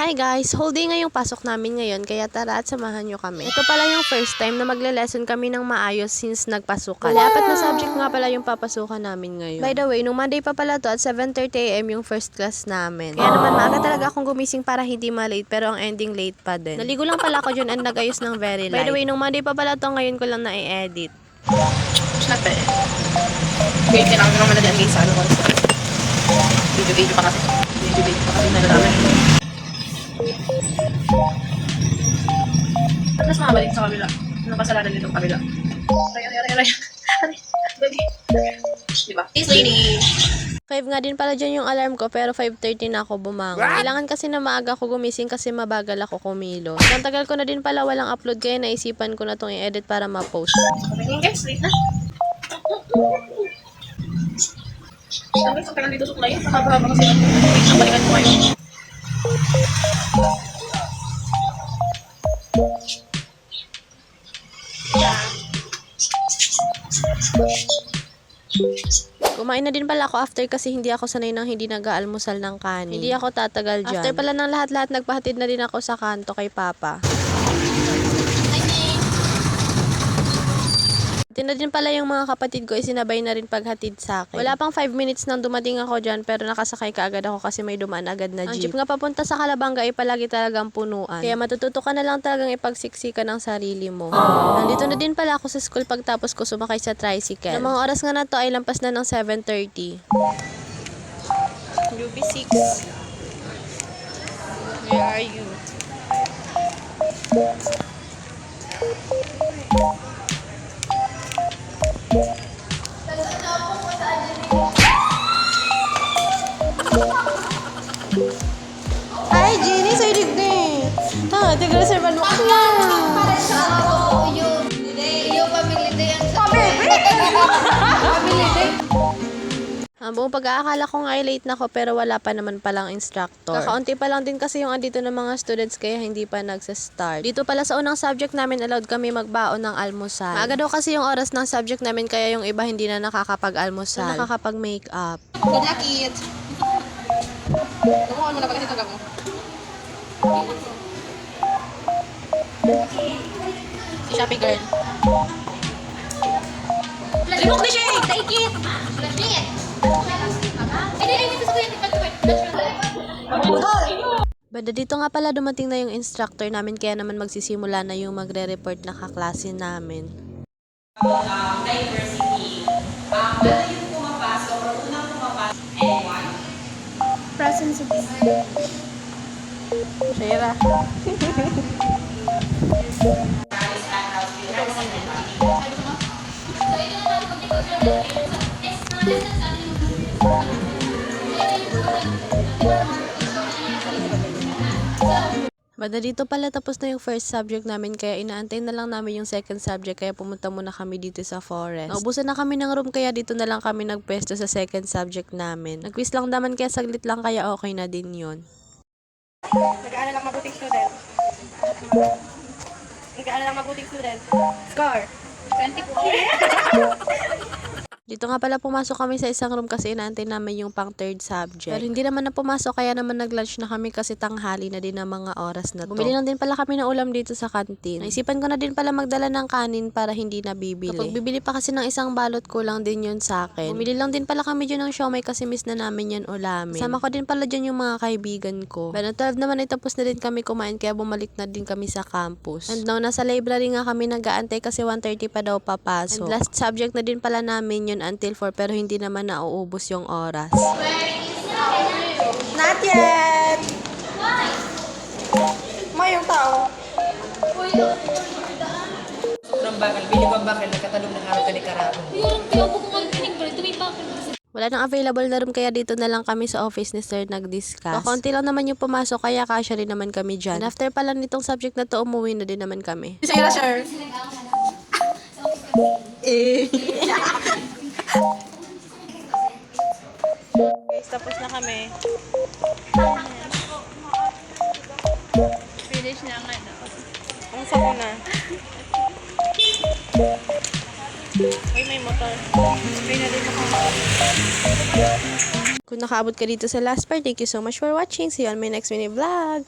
Hi guys! Whole day ngayong pasok namin ngayon kaya tara at samahan nyo kami. Ito pala yung first time na magle-lesson kami ng maayos since nagpasukan. Wow! 4 na subject nga pala yung papasukan namin ngayon. By the way, nung Monday pa pala to at 7:30 AM yung first class namin. Kaya naman maaga talaga akong gumising para hindi ma-late pero ang ending late pa din. Naligo lang pala ako dyan and nag-ayos ng very light. By the way, nung Monday pa pala to ngayon ko lang na-i-edit. Siyempre. Okay, kailangan naman na dyan guys sa ano ko. Video pa kasi. Video pa kasi nalalaman. Tapos makabalik sa kabila. Anong kasalanan nitong kabila? Aray. Baby. Diba? This lady. 5 nga din pala dyan yung alarm ko pero 5:30 na ako bumangon. Kailangan kasi na maaga ako gumising kasi mabagal ako kumilos. Ang tagal ko na din pala walang upload kaya naisipan ko na itong i-edit para ma-post. Okay guys, late na. Sabi, sa tagal dito suklay. Nakabahaba kasi nabalikan ko kayo. Kumain na din pala ako after kasi hindi ako sanay nang hindi nag-aalmusal ng kanin. Hindi ako tatagal dyan. After pala ng lahat-lahat, nagpahatid na din ako sa kanto kay Papa. Tina din pala yung mga kapatid ko, isinabay na rin paghatid sa akin. Wala pang 5 minutes nang dumating ako dyan, pero nakasakay ka agad ako kasi may dumaan agad na jeep. Ang jeep nga papunta sa Calabanga ay palagi talagang punuan. Kaya matututo ka na lang talagang ipagsiksikan ng sarili mo. Nandito na din pala ako sa school pagtapos ko sumakay sa tricycle. Ng mga oras nga na to ay lampas na ng 7:30. Ruby 6. Where are you? Hi, Jenny! Sa'yo digdi! Ha, tigreservan mo ka na! Para sa ako, yun. Yung pamilya din yan sa pamilya din. Ang buong pag-aakala ko nga ay late na ako pero wala pa naman palang instructor. Kakaunti pa lang din kasi yung andito ng mga students kaya hindi pa nagsa-start. Dito pala sa unang subject namin allowed kami magbaon ng almusal. Maaga daw kasi yung oras ng subject namin kaya yung iba hindi na nakakapag-almusal. Nakakapag-makeup. Ganakit. Tumuhan mo na ba kasi taga mo? Si Shopee girl. Limok ni Shay! Taikit! Flashlight! Ay, gusto ko yung Banda dito nga pala dumating na yung instructor namin kaya naman magsisimula na yung magre-report na kaklase namin. Diversity. Ano yung pumapasok o unang pumapasok? Anyone? Presence of Shira. Banda dito pala tapos na yung first subject namin kaya inaantay na lang namin yung second subject kaya pumunta muna kami dito sa forest. Naubusan na kami ng room kaya dito na lang kami nagpwesto sa second subject namin. Nag-quiz lang naman kaya saglit lang kaya okay na din yun. Nag-aaral lang mabuting student. Nag-aaral lang mabuting student. Score. 24. Dito nga pala pumasok kami sa isang room kasi inaantay namin yung pang third subject. Pero hindi naman na pumasok kaya naman nag-lunch na kami kasi tanghali na din ang mga oras na to. Bumili lang din pala kami ng ulam dito sa kantin. Naisipan ko na din pala magdala ng kanin para hindi nabibili. Kapag bibili pa kasi ng isang balot kulang din yun sa akin. Bumili lang din pala kami dyan ng siomay kasi miss na namin yan ulamin. Sama ko din pala dyan yung mga kaibigan ko. Pero 12 naman ay tapos na din kami kumain kaya bumalik na din kami sa campus. And now nasa library nga kami nag-aantay kasi 1:30 pa daw papasok. And last subject na din pala namin yun until 4 pero hindi naman nauubos yung oras. Not yet! May yung tao. Sobrang bakal. Bili ko ang bakal. Nagkatalong ng araw ka ni Karabo. Yung pinupo ko ng pinigbrad, tumipakit. Wala nang available na room kaya dito na lang kami sa office ni sir nag-discuss. Konti lang naman yung pumasok kaya kasya rin naman kami dyan. And after pala nitong subject na to, umuwi na din naman kami. Si Sarah, sir. Guys, tapos na kami. Finish na nga na. Ang sakuna. Uy, may motor. Spray na din ako. Kung nakaabot ka dito sa last part, thank you so much for watching. See you on my next mini vlog.